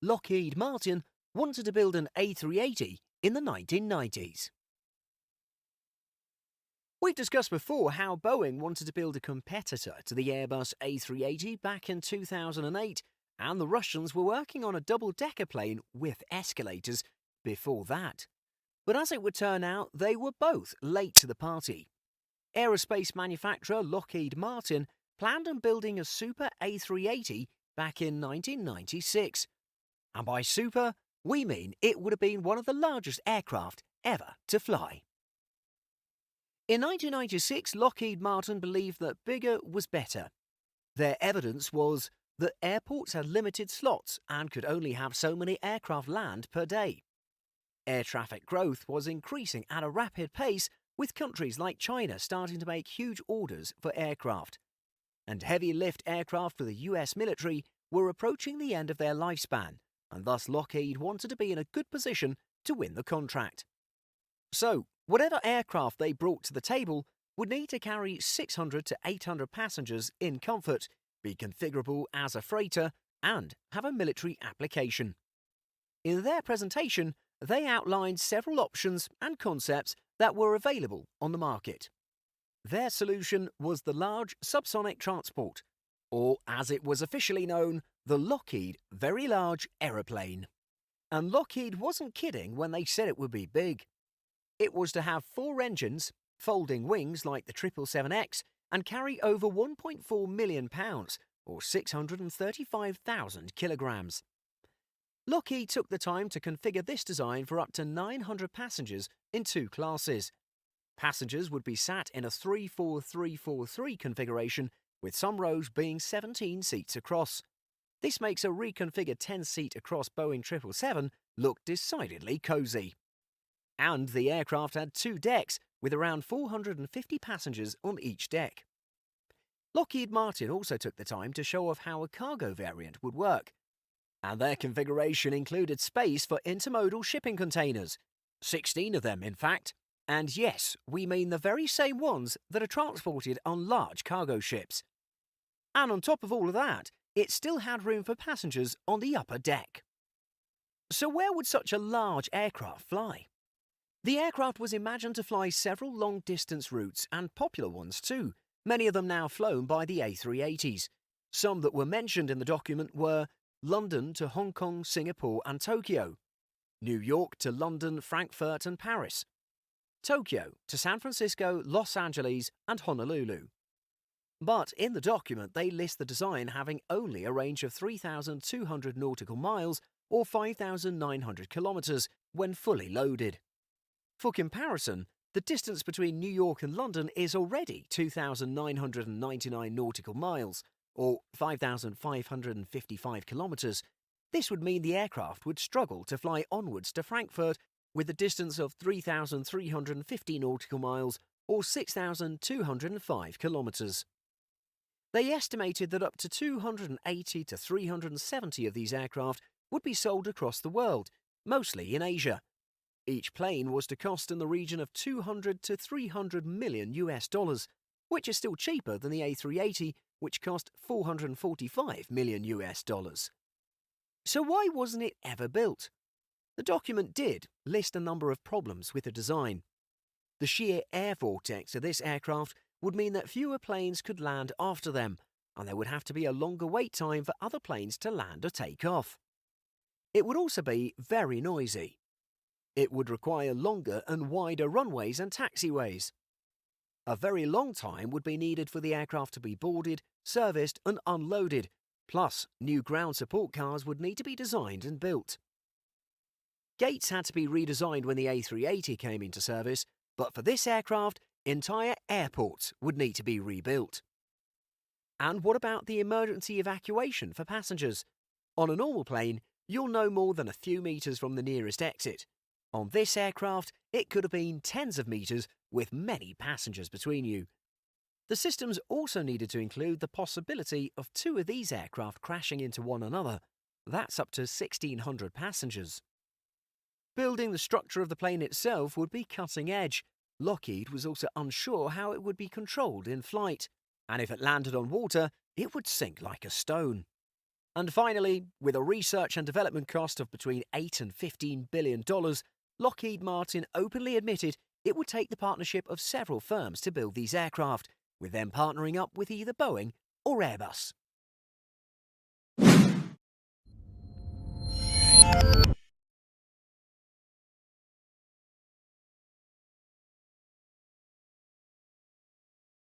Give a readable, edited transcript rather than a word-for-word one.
Lockheed Martin wanted to build an A380 in the 1990s. We've discussed before how Boeing wanted to build a competitor to the Airbus A380 back in 2008, and the Russians were working on a double-decker plane with escalators before that. But as it would turn out, they were both late to the party. Aerospace manufacturer Lockheed Martin planned on building a Super A380 back in 1996. And by super, we mean it would have been one of the largest aircraft ever to fly. In 1996, Lockheed Martin believed that bigger was better. Their evidence was that airports had limited slots and could only have so many aircraft land per day. Air traffic growth was increasing at a rapid pace, with countries like China starting to make huge orders for aircraft. And heavy lift aircraft for the US military were approaching the end of their lifespan, and thus Lockheed wanted to be in a good position to win the contract. So, whatever aircraft they brought to the table would need to carry 600 to 800 passengers in comfort, be configurable as a freighter, and have a military application. In their presentation, they outlined several options and concepts that were available on the market. Their solution was the Large Subsonic Transport, or as it was officially known, the Lockheed Very Large Aeroplane. And Lockheed wasn't kidding when they said it would be big. It was to have 4 engines, folding wings like the 777X, and carry over 1.4 million pounds, or 635,000 kilograms. Lockheed took the time to configure this design for up to 900 passengers in 2 classes. Passengers would be sat in a 3-4-3-4-3 configuration, with some rows being 17 seats across. This makes a reconfigured 10-seat across Boeing 777 look decidedly cosy. And the aircraft had 2 decks, with around 450 passengers on each deck. Lockheed Martin also took the time to show off how a cargo variant would work. And their configuration included space for intermodal shipping containers, 16 of them in fact. And yes, we mean the very same ones that are transported on large cargo ships. And on top of all of that, it still had room for passengers on the upper deck. So where would such a large aircraft fly? The aircraft was imagined to fly several long-distance routes, and popular ones too, many of them now flown by the A380s. Some that were mentioned in the document were London to Hong Kong, Singapore and Tokyo, New York to London, Frankfurt and Paris, Tokyo to San Francisco, Los Angeles and Honolulu. But in the document they list the design having only a range of 3,200 nautical miles or 5,900 kilometres when fully loaded. For comparison, the distance between New York and London is already 2,999 nautical miles, or 5,555 kilometres. This would mean the aircraft would struggle to fly onwards to Frankfurt with a distance of 3,350 nautical miles, or 6,205 kilometres. They estimated that up to 280 to 370 of these aircraft would be sold across the world, mostly in Asia. Each plane was to cost in the region of 200 to 300 million US dollars, which is still cheaper than the A380, which cost 445 million US dollars. So why wasn't it ever built? The document did list a number of problems with the design. The sheer air vortex of this aircraft would mean that fewer planes could land after them, and there would have to be a longer wait time for other planes to land or take off. It would also be very noisy. It would require longer and wider runways and taxiways. A very long time would be needed for the aircraft to be boarded, serviced and unloaded, plus new ground support cars would need to be designed and built. Gates had to be redesigned when the A380 came into service, but for this aircraft, entire airports would need to be rebuilt. And what about the emergency evacuation for passengers? On a normal plane, you're no more than a few metres from the nearest exit. On this aircraft, it could have been tens of metres with many passengers between you. The systems also needed to include the possibility of 2 of these aircraft crashing into one another. That's up to 1,600 passengers. Building the structure of the plane itself would be cutting edge. Lockheed was also unsure how it would be controlled in flight, and if it landed on water, it would sink like a stone. And finally, with a research and development cost of between $8 and $15 billion, Lockheed Martin openly admitted it would take the partnership of several firms to build these aircraft, with them partnering up with either Boeing or Airbus.